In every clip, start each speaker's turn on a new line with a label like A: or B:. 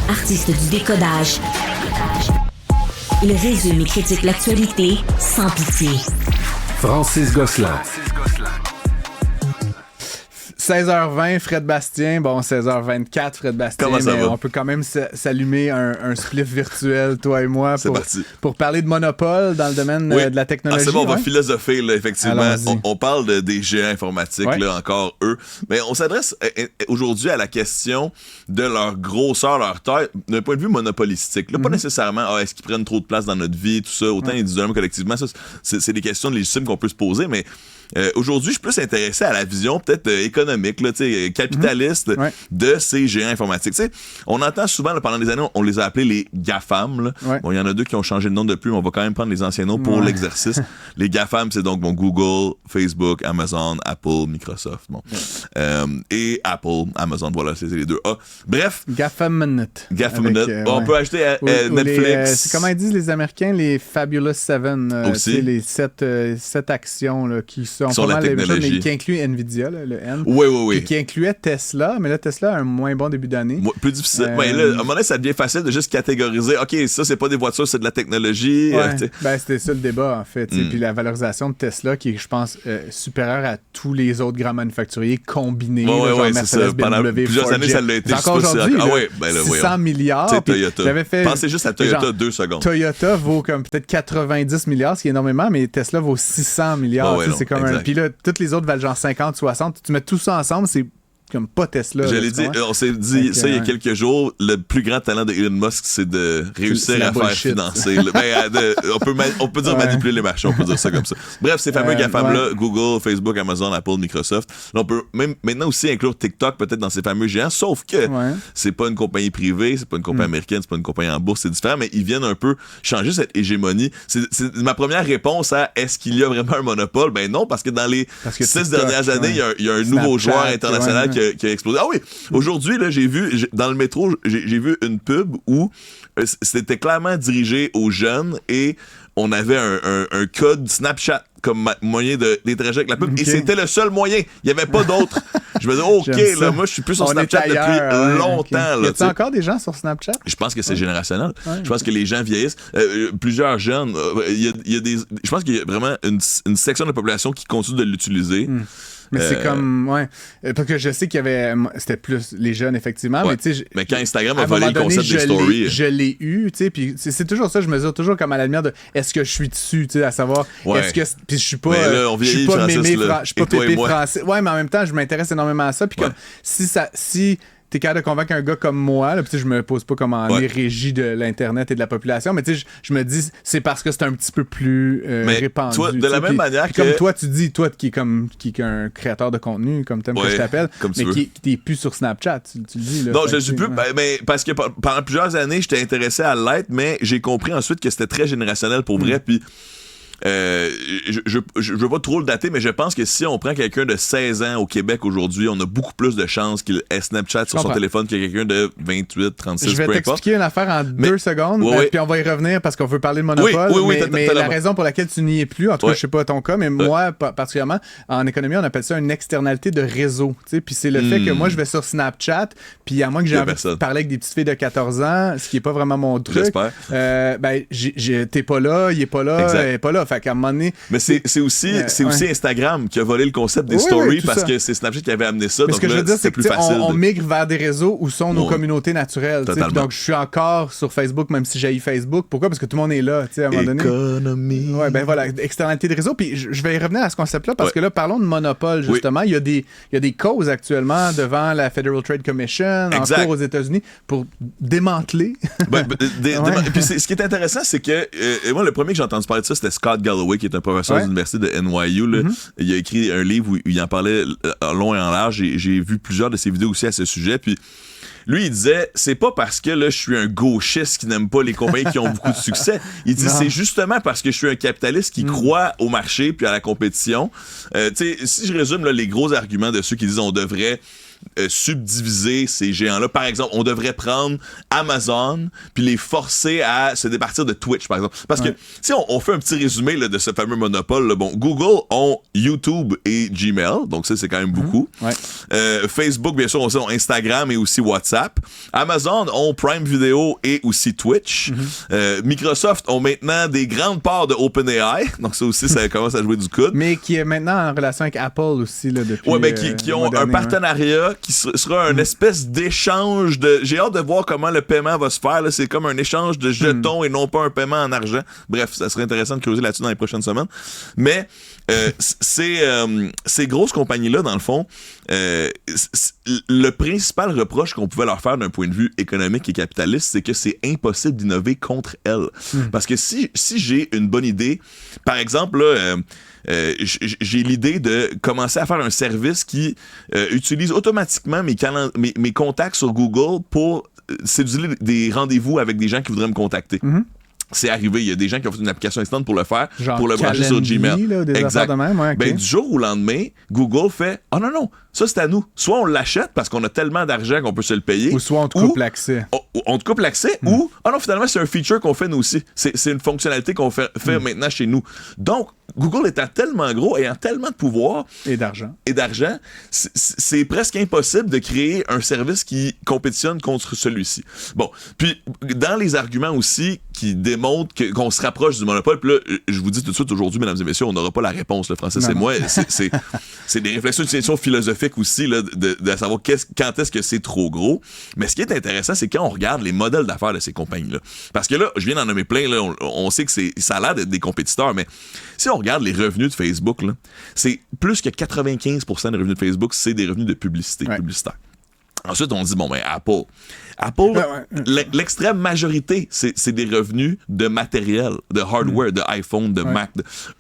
A: artiste du décodage. Il résume et critique l'actualité sans pitié.
B: Francis Gosselin.
C: 16h20, Fred Bastien. Bon, 16h24, Fred Bastien.
D: Comment ça va?
C: On peut quand même s'allumer un spliff virtuel, toi et moi,
D: C'est parti.
C: pour parler de monopole dans le domaine de la technologie.
D: C'est bon, on va philosopher, là, effectivement. On parle des géants informatiques, là, encore eux. Mais on s'adresse aujourd'hui à la question de leur grosseur, leur taille, d'un point de vue monopolistique. Là, pas nécessairement, est-ce qu'ils prennent trop de place dans notre vie, tout ça, autant individuellement, collectivement. Ça, c'est des questions légitimes qu'on peut se poser, mais aujourd'hui, je suis plus intéressé à la vision peut-être économique, là, capitaliste de ces géants informatiques. T'sais, on entend souvent, là, pendant des années, on les a appelés les GAFAM. Là. Bon, il y en a deux qui ont changé de nom depuis, mais on va quand même prendre les anciens noms pour l'exercice. Les GAFAM, c'est donc Google, Facebook, Amazon, Apple, Microsoft. Bon. Et Apple, Amazon, voilà, c'est les deux A. Bref.
C: GAFAMNet.
D: On peut ajouter Netflix.
C: Comment ils disent les Américains, les Fabulous Seven.
D: Aussi.
C: Les sept actions là, qui sont
D: sur
C: pas
D: la
C: mal
D: technologie.
C: choses, mais qui incluent Nvidia, là, le N.
D: Oui.
C: Qui incluait Tesla, mais là, Tesla a un moins bon début d'année.
D: Plus difficile. Mais là, à un moment donné, ça devient facile de juste catégoriser. OK, ça, c'est pas des voitures, c'est de la technologie.
C: C'était ça le débat, en fait. Puis la valorisation de Tesla, qui est, je pense, supérieure à tous les autres grands manufacturiers combinés.
D: Oui,
C: Mercedes,
D: c'est ça. Pendant
C: BMW,
D: plusieurs
C: Ford,
D: années, ça l'a été.
C: Encore aujourd'hui, 600
D: voyons.
C: milliards.
D: C'est Toyota.
C: Fait,
D: pensez juste à Toyota 2 secondes.
C: Toyota vaut comme peut-être 90 milliards, ce qui est énormément, mais Tesla vaut 600 milliards. C'est comme Puis là, toutes les autres valent genre 50, 60. Tu mets tout ça ensemble, c'est comme pas Tesla.
D: Je l'ai dit, on s'est dit ça il y a quelques jours, le plus grand talent de Elon Musk, c'est de réussir à faire financer. On peut dire manipuler les marchés, on peut dire ça comme ça. Bref, ces fameux GAFAM-là, Google, Facebook, Amazon, Apple, Microsoft. Là, on peut même maintenant aussi inclure TikTok peut-être dans ces fameux géants, sauf que c'est pas une compagnie privée, c'est pas une compagnie américaine, c'est pas une compagnie en bourse, c'est différent, mais ils viennent un peu changer cette hégémonie. C'est ma première réponse à est-ce qu'il y a vraiment un monopole? Ben non, parce que dans les 6 dernières années, il y a un nouveau joueur international qui a explosé. Ah oui, aujourd'hui, là, j'ai vu, dans le métro, j'ai vu une pub où c'était clairement dirigé aux jeunes et on avait un code Snapchat comme moyen d'interagir avec la pub. Et c'était le seul moyen. Il n'y avait pas d'autre. Je me disais, OK, là, moi, je suis plus sur Snapchat depuis longtemps.
C: Y a-t-il encore des gens sur Snapchat?
D: Je pense que c'est générationnel. Je pense que les gens vieillissent. Plusieurs jeunes, je pense qu'il y a vraiment une section de la population qui continue de l'utiliser.
C: Mais c'est comme, parce que je sais qu'il y avait, c'était plus les jeunes, effectivement, mais tu sais.
D: Mais quand Instagram a volé le concept des stories.
C: Je l'ai eu, tu sais, puis c'est toujours ça, je mesure toujours comme à la lumière de est-ce que je suis dessus, tu sais, à savoir, est-ce que, puis je suis pas, je suis pas Pépé français. Ouais, mais en même temps, je m'intéresse énormément à ça, puis comme, si t'es capable de convaincre un gars comme moi, là, je me pose pas comme en régie de l'Internet et de la population, mais je me dis, c'est parce que c'est un petit peu plus répandu.
D: Toi, de la même manière que...
C: Comme toi, tu dis, toi qui est un créateur de contenu, comme t'aimes que je t'appelle, mais qui est plus sur Snapchat, tu le dis. Là,
D: non, je suis plus, mais parce que pendant plusieurs années, j'étais intéressé à l'être, mais j'ai compris ensuite que c'était très générationnel pour vrai, puis... je veux pas trop le dater, mais je pense que si on prend quelqu'un de 16 ans au Québec aujourd'hui, on a beaucoup plus de chances qu'il ait Snapchat sur son téléphone que quelqu'un de 28, 36,
C: je vais t'expliquer une affaire en 2 secondes, puis on va y revenir parce qu'on veut parler de monopole. Mais la raison pour laquelle tu n'y es plus, en tout cas, je sais pas ton cas, mais moi, particulièrement, en économie, on appelle ça une externalité de réseau. Puis c'est le fait que moi, je vais sur Snapchat, puis à moins que j'ai envie de parler avec des petites filles de 14 ans, ce qui est pas vraiment mon truc, t'es pas là, il est pas là, elle est pas là. Fait qu'à un moment donné,
D: mais c'est aussi Instagram qui a volé le concept des stories parce que c'est Snapchat qui avait amené ça.
C: Mais
D: donc
C: ce que je veux dire, c'est
D: plus
C: que
D: facile
C: on migre vers des réseaux où sont nos communautés naturelles. Donc je suis encore sur Facebook, même si j'ai Facebook. Pourquoi? Parce que tout le monde est là, à un moment donné.
D: Économie.
C: Ouais, ben voilà, externalité de réseau. Puis je vais y revenir à ce concept-là parce que là, parlons de monopole, justement. Il y a des causes actuellement devant la Federal Trade Commission, en cours aux États-Unis, pour démanteler.
D: Puis ce qui est intéressant, c'est que moi, le premier que j'ai entendu parler de ça, c'était Scott Galloway, qui est un professeur de l'université de NYU. Là. Il a écrit un livre où il en parlait en long et en large. J'ai vu plusieurs de ses vidéos aussi à ce sujet. Puis lui, il disait, c'est pas parce que là, je suis un gauchiste qui n'aime pas les compagnies qui ont beaucoup de succès. Il dit, c'est justement parce que je suis un capitaliste qui croit au marché puis à la compétition. Si je résume là, les gros arguments de ceux qui disent on devrait subdiviser ces géants-là. Par exemple, on devrait prendre Amazon puis les forcer à se départir de Twitch, par exemple. Parce que si on fait un petit résumé là, de ce fameux monopole, là, bon, Google ont YouTube et Gmail, donc ça, c'est quand même beaucoup. Facebook, bien sûr, on Instagram et aussi WhatsApp. Amazon ont Prime Video et aussi Twitch. Microsoft ont maintenant des grandes parts de OpenAI, donc ça aussi, ça commence à jouer du coude.
C: Mais qui est maintenant en relation avec Apple aussi, là, depuis...
D: Ouais, ben, qui ont un partenariat qui sera une espèce d'échange de... J'ai hâte de voir comment le paiement va se faire, là. C'est comme un échange de jetons et non pas un paiement en argent. Bref, ça serait intéressant de creuser là-dessus dans les prochaines semaines. Mais ces grosses compagnies-là, dans le fond, le principal reproche qu'on pouvait leur faire d'un point de vue économique et capitaliste, c'est que c'est impossible d'innover contre elles. Parce que si j'ai une bonne idée, par exemple, là, j'ai l'idée de commencer à faire un service qui utilise automatiquement mes contacts sur Google pour céduler des rendez-vous avec des gens qui voudraient me contacter. C'est arrivé, il y a des gens qui ont fait une application externe pour le faire, genre pour le brancher sur Gmail.
C: Là, des affaires de même, ouais, okay.
D: Ben, du jour au lendemain, Google fait « Ah non, ça c'est à nous. Soit on l'achète parce qu'on a tellement d'argent qu'on peut se le payer. »
C: Ou soit on te coupe l'accès.
D: On te coupe l'accès ou « Ah non, finalement, c'est un feature qu'on fait nous aussi. C'est une fonctionnalité qu'on fait maintenant chez nous. » Donc, Google étant tellement gros, ayant tellement de pouvoir
C: et d'argent,
D: c'est presque impossible de créer un service qui compétitionne contre celui-ci. Bon, puis dans les arguments aussi qui démontrent qu'on se rapproche du monopole, puis là, je vous dis tout de suite aujourd'hui, mesdames et messieurs, on n'aura pas la réponse, le Francis et moi. C'est des réflexions, une question philosophique aussi, là, de savoir quand est-ce que c'est trop gros. Mais ce qui est intéressant, c'est quand on regarde les modèles d'affaires de ces compagnies-là. Parce que là, je viens d'en nommer plein, là, on sait que ça a l'air d'être des compétiteurs, mais si on regarde les revenus de Facebook, là, c'est plus que 95% des revenus de Facebook, c'est des revenus de publicité publicitaire. Ensuite, on dit, bon, ben, Apple, l'extrême majorité, c'est des revenus de matériel, de hardware, de iPhone, de Mac.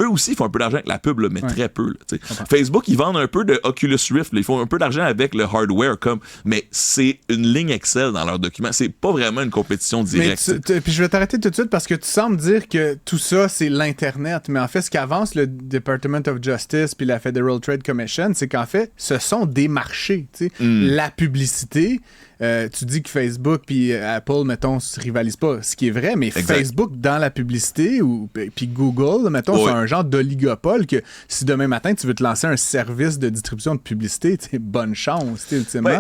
D: Eux aussi, ils font un peu d'argent avec la pub, là, mais très peu. Là, Facebook, ils vendent un peu de Oculus Rift, là, ils font un peu d'argent avec le hardware, mais c'est une ligne Excel dans leurs documents. C'est pas vraiment une compétition directe.
C: Puis je vais t'arrêter tout de suite parce que tu sembles dire que tout ça, c'est l'Internet. Mais en fait, ce qu'avance le Department of Justice puis la Federal Trade Commission, c'est qu'en fait, ce sont des marchés. La publicité... tu dis que Facebook puis Apple, mettons, se rivalisent pas, ce qui est vrai, mais Facebook dans la publicité puis Google, mettons, c'est un genre d'oligopole que si demain matin tu veux te lancer un service de distribution de publicité, bonne chance, ultimement.
D: Ouais,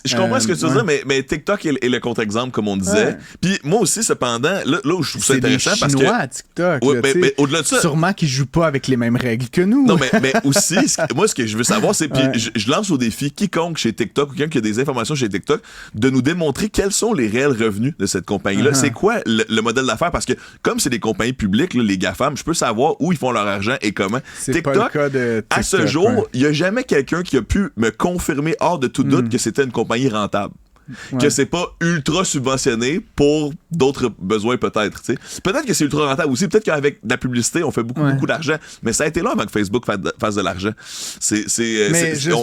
D: je comprends ce que tu veux dire, mais TikTok est le contre-exemple, comme on disait. Puis moi aussi, cependant, là où je trouve ça intéressant, parce que...
C: C'est des Chinois à TikTok,
D: mais au-delà de ça...
C: Sûrement qu'ils jouent pas avec les mêmes règles que nous.
D: Non, mais aussi, moi, ce que je veux savoir, c'est... Puis je lance au défi quiconque chez TikTok ou quelqu'un qui a des informations chez TikTok de nous démontrer quels sont les réels revenus de cette compagnie-là. C'est quoi le modèle d'affaires? Parce que comme c'est des compagnies publiques, là, les GAFAM, je peux savoir où ils font leur argent et comment.
C: C'est
D: TikTok,
C: pas le cas de TikTok,
D: à ce jour, il n'y a jamais quelqu'un qui a pu me confirmer hors de tout doute que c'était une compagnie rentable. Que c'est pas ultra subventionné pour d'autres besoins peut-être. T'sais. Peut-être que c'est ultra rentable aussi. Peut-être qu'avec de la publicité, on fait beaucoup d'argent. Mais ça a été là avant que Facebook fasse de l'argent.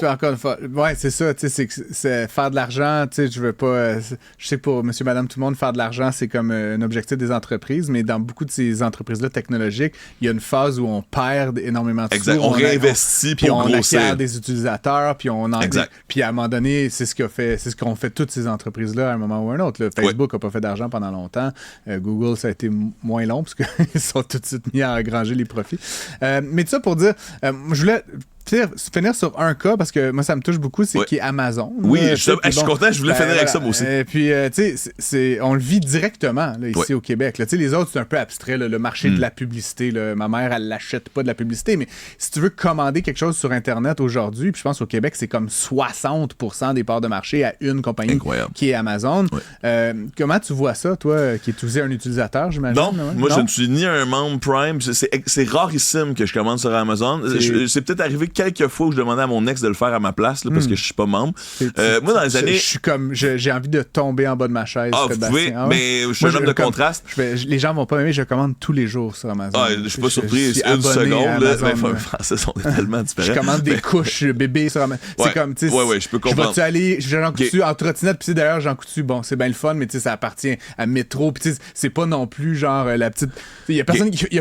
C: Encore une fois, c'est ça. C'est faire de l'argent. Je veux pas. Je sais que pour monsieur, madame, tout le monde, faire de l'argent, c'est comme un objectif des entreprises. Mais dans beaucoup de ces entreprises-là technologiques, il y a une phase où on perd énormément de sous.
D: On réinvestit
C: puis
D: pour grossir.
C: Puis on acquiert des utilisateurs. Puis on en puis à un moment donné, c'est ce qu'on fait toutes ces entreprises-là à un moment ou un autre. Là. Facebook n'a pas fait d'argent pendant longtemps. Google, ça a été moins long parce qu'ils sont tout de suite mis à engranger les profits. Mais tout ça pour dire, je voulais finir sur un cas parce que moi ça me touche beaucoup, c'est qui est Amazon.
D: Oui, je suis content, je voulais finir avec ça moi aussi.
C: Puis tu sais, on le vit directement là, ici au Québec. Là. Les autres c'est un peu abstrait, là, le marché de la publicité. Là. Ma mère elle l'achète pas de la publicité, mais si tu veux commander quelque chose sur Internet aujourd'hui, puis je pense au Québec c'est comme 60% des parts de marché à une compagnie qui est Amazon. Comment tu vois ça, toi, qui es aussi un utilisateur, j'imagine?
D: Non, moi je ne suis ni un membre Prime. C'est rarissime que je commande sur Amazon. C'est peut-être arrivé quelques fois où je demandais à mon ex de le faire à ma place là, parce que je suis pas membre. Moi, dans les années...
C: Je suis comme... J'ai envie de tomber en bas de ma chaise.
D: Vous pouvez, mais je suis un homme de contraste.
C: Les gens vont pas m'aimer, je commande tous les jours sur Amazon.
D: Je suis pas surpris. Une seconde, là. Français sont tellement différents.
C: Je commande des couches bébés sur Amazon. C'est comme, tu sais...
D: je peux comprendre.
C: Je vais-tu aller... Jean Coutu en trottinette, puis d'ailleurs, Jean Coutu, bon, c'est bien le fun, mais tu sais, ça appartient à Métro, puis tu sais, c'est pas non plus genre la petite... Il y a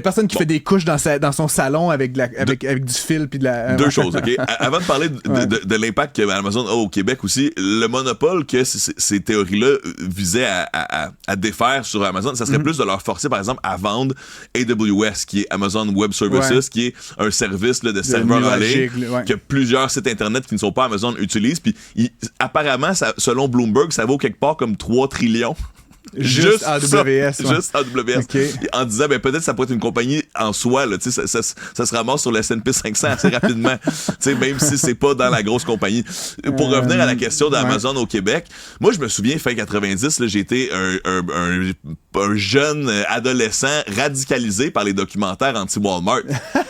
C: personne qui fait des couches dans son salon avec du fil, puis de la...
D: deux choses, OK? Avant de parler de l'impact que Amazon a au Québec aussi, le monopole que ces théories-là visaient à défaire sur Amazon, ça serait plus de leur forcer, par exemple, à vendre AWS, qui est Amazon Web Services, qui est un service là, de serveur en ligne que plusieurs sites Internet qui ne sont pas Amazon utilisent. Puis apparemment, selon Bloomberg, ça vaut quelque part comme 3 trillions.
C: Juste AWS.
D: Juste AWS. Okay. En disant, peut-être ça pourrait être une compagnie en soi, là, ça se ramasse sur le S&P 500 assez rapidement, même si c'est pas dans la grosse compagnie. Pour revenir à la question d'Amazon au Québec, moi, je me souviens, fin 90, là, j'étais un jeune adolescent radicalisé par les documentaires anti-Walmart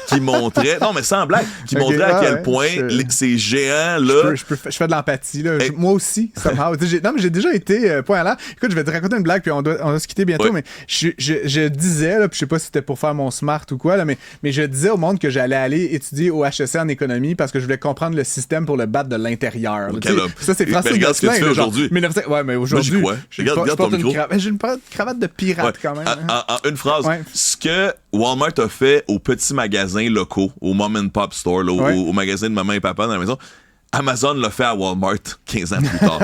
D: qui montraient, non, mais sans blague, montraient à quel point ces géants-là...
C: Je fais de l'empathie, là. Moi aussi, somehow. Non, mais j'ai déjà été point à l'heure. Écoute, je vais te raconter une blague, puis on doit se quitter bientôt, mais je disais, là, puis je sais pas si c'était pour faire mon smart ou quoi, là, mais je disais au monde que j'allais aller étudier au HEC en économie parce que je voulais comprendre le système pour le battre de l'intérieur. Ça, c'est Francis
D: Gosselin. Regarde ce que tu fais aujourd'hui.
C: Ouais, mais aujourd'hui...
D: Regarde ton micro.
C: J'ai une cravate de pirate, quand même.
D: En une phrase, ce que Walmart a fait aux petits magasins locaux, aux mom and pop stores, là, aux magasins de maman et papa dans la maison, Amazon l'a fait à Walmart 15 ans plus tard.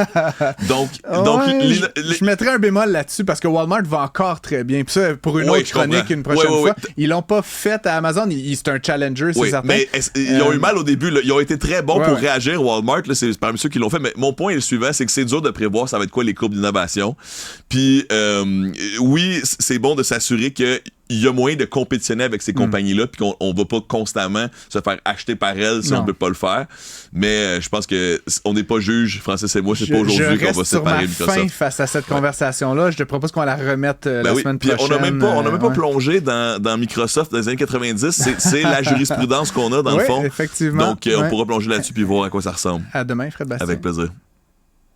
D: Donc
C: je mettrais un bémol là-dessus parce que Walmart va encore très bien. Puis ça, pour une autre chronique, une prochaine fois, ils l'ont pas fait à Amazon. C'est un challenger, c'est certain.
D: Mais ils ont eu mal au début. Là. Ils ont été très bons pour réagir, Walmart. Là, c'est parmi ceux qui l'ont fait. Mais mon point est le suivant, c'est que c'est dur de prévoir ça va être quoi les courbes d'innovation. Puis oui, c'est bon de s'assurer que il y a moyen de compétitionner avec ces compagnies-là, puis qu'on va pas constamment se faire acheter par elles si on peut pas le faire. Mais je pense que on n'est pas juge, Francis et moi, c'est pas aujourd'hui qu'on va séparer Microsoft.
C: Je reste sur ma faim face à cette conversation-là. Je te propose qu'on la remette la semaine prochaine.
D: On n'a même pas plongé dans Microsoft dans les années 90. C'est la jurisprudence qu'on a dans le fond.
C: Effectivement.
D: Donc, on pourra plonger là-dessus puis voir à quoi ça ressemble.
C: À demain, Fred Bastien.
D: Avec plaisir.